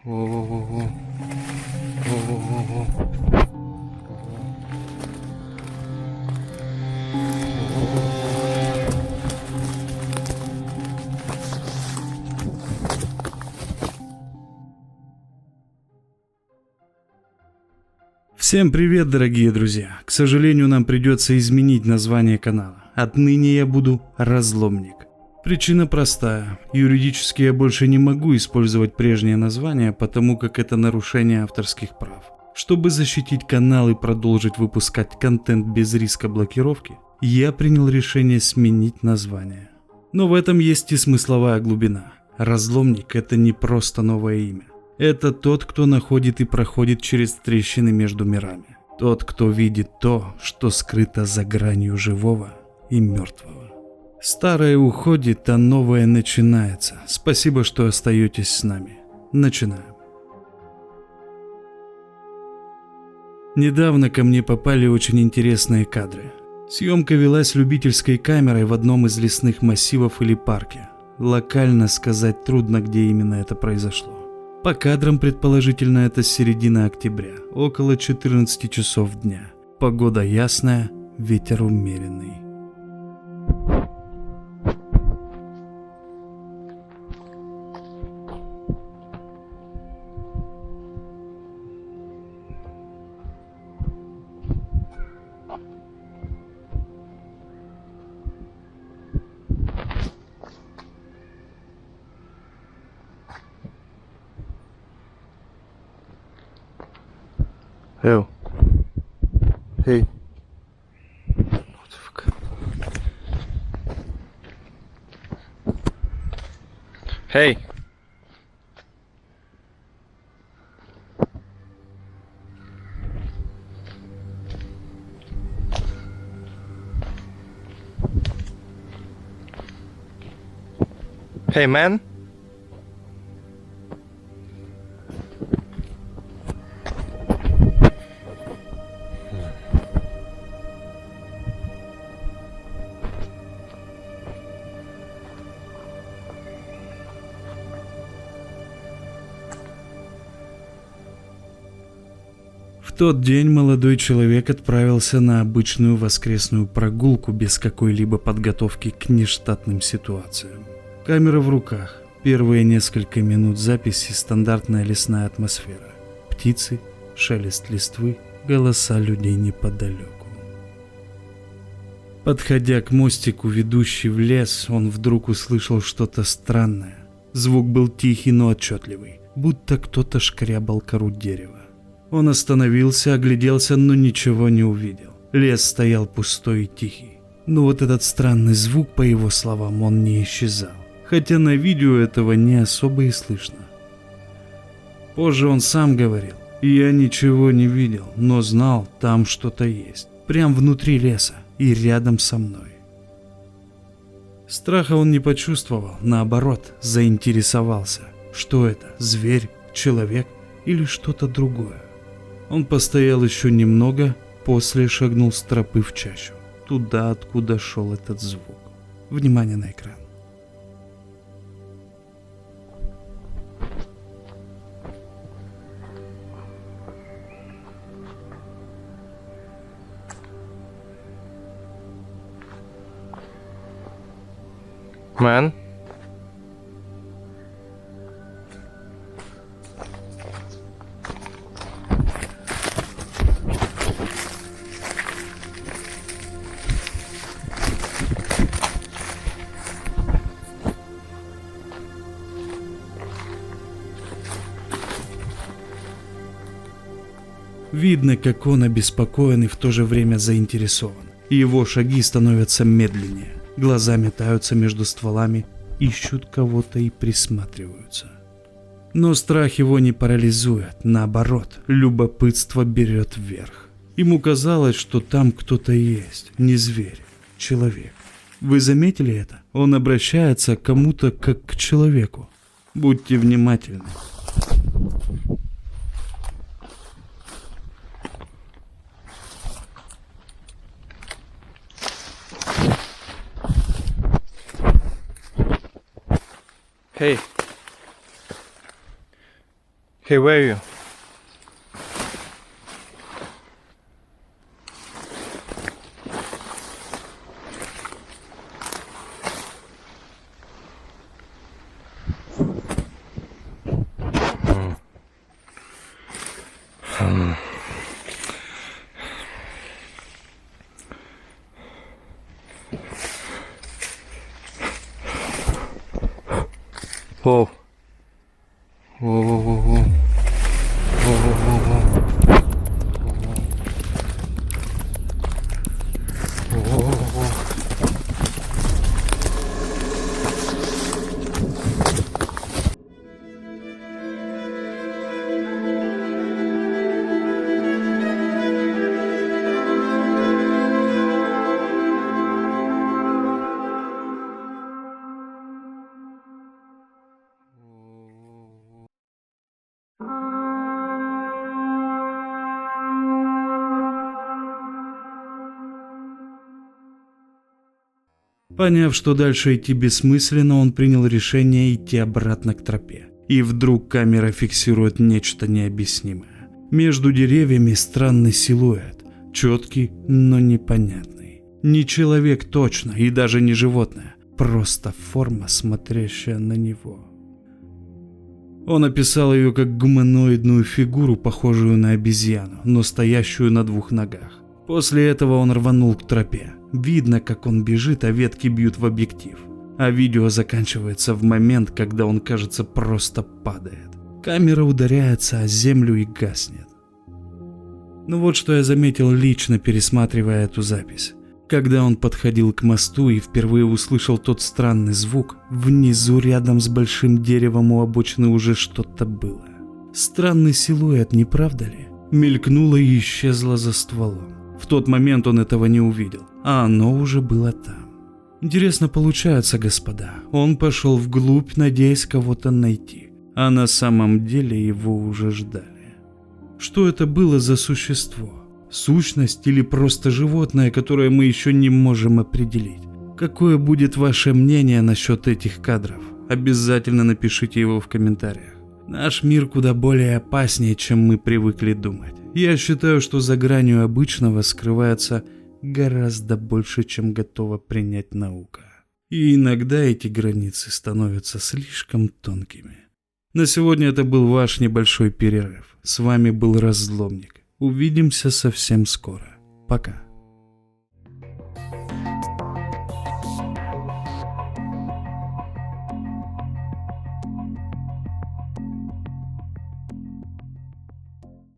Ого-го-го. Ого-го-го. Всем привет, дорогие друзья! К сожалению, нам придется изменить название канала. Отныне я буду Разломник. Причина простая. Юридически я больше не могу использовать прежнее название, потому как это нарушение авторских прав. Чтобы защитить канал и продолжить выпускать контент без риска блокировки, я принял решение сменить название. Но в этом есть и смысловая глубина. Разломник — это не просто новое имя. Это тот, кто находит и проходит через трещины между мирами. Тот, кто видит то, что скрыто за гранью живого и мертвого. Старое уходит, а новое начинается. Спасибо, что остаетесь с нами. Начинаем. Недавно ко мне попали очень интересные кадры. Съемка велась любительской камерой в одном из лесных массивов или парке. Локально сказать трудно, где именно это произошло. По кадрам, предположительно, это середина октября, около 14 часов дня. Погода ясная, ветер умеренный. Ew. Hey. What the fuck? Hey. Hey, man. В тот день молодой человек отправился на обычную воскресную прогулку без какой-либо подготовки к нештатным ситуациям. Камера в руках. Первые несколько минут записи — стандартная лесная атмосфера. Птицы, шелест листвы, голоса людей неподалеку. Подходя к мостику, ведущий в лес, он вдруг услышал что-то странное. Звук был тихий, но отчетливый, будто кто-то шкрябал кору дерева. Он остановился, огляделся, но ничего не увидел. Лес стоял пустой и тихий. Но вот этот странный звук, по его словам, он не исчезал. Хотя на видео этого не особо и слышно. Позже он сам говорил: «Я ничего не видел, но знал, там что-то есть. Прям внутри леса и рядом со мной». Страха он не почувствовал, наоборот, заинтересовался. Что это? Зверь? Человек? Или что-то другое? Он постоял еще немного, после шагнул с тропы в чащу, туда, откуда шел этот звук. Внимание на экран. Man. Видно, как он обеспокоен и в то же время заинтересован. Его шаги становятся медленнее, глаза метаются между стволами, ищут кого-то и присматриваются. Но страх его не парализует, наоборот, любопытство берет вверх. Ему казалось, что там кто-то есть, не зверь, человек. Вы заметили это? Он обращается к кому-то как к человеку. Будьте внимательны. Hey. Hey, where are you? Whoa. Whoa, whoa, whoa, whoa. Whoa, whoa, whoa, whoa. Whoa, whoa, whoa, whoa. Поняв, что дальше идти бессмысленно, он принял решение идти обратно к тропе. И вдруг камера фиксирует нечто необъяснимое. Между деревьями странный силуэт, четкий, но непонятный. Не человек точно и даже не животное, просто форма, смотрящая на него. Он описал ее как гуманоидную фигуру, похожую на обезьяну, но стоящую на двух ногах. После этого он рванул к тропе. Видно, как он бежит, а ветки бьют в объектив. А видео заканчивается в момент, когда он, кажется, просто падает. Камера ударяется о землю и гаснет. Ну вот что я заметил лично, пересматривая эту запись. Когда он подходил к мосту и впервые услышал тот странный звук, внизу рядом с большим деревом у обочины уже что-то было. Странный силуэт, не правда ли? Мелькнуло и исчезло за стволом. В тот момент он этого не увидел, а оно уже было там. Интересно получается, господа. Он пошел вглубь, надеясь кого-то найти, а на самом деле его уже ждали. Что это было за существо? Сущность или просто животное, которое мы еще не можем определить? Какое будет ваше мнение насчет этих кадров? Обязательно напишите его в комментариях. Наш мир куда более опаснее, чем мы привыкли думать. Я считаю, что за гранью обычного скрывается гораздо больше, чем готова принять наука. И иногда эти границы становятся слишком тонкими. На сегодня это был ваш небольшой перерыв. С вами был Разломник. Увидимся совсем скоро. Пока.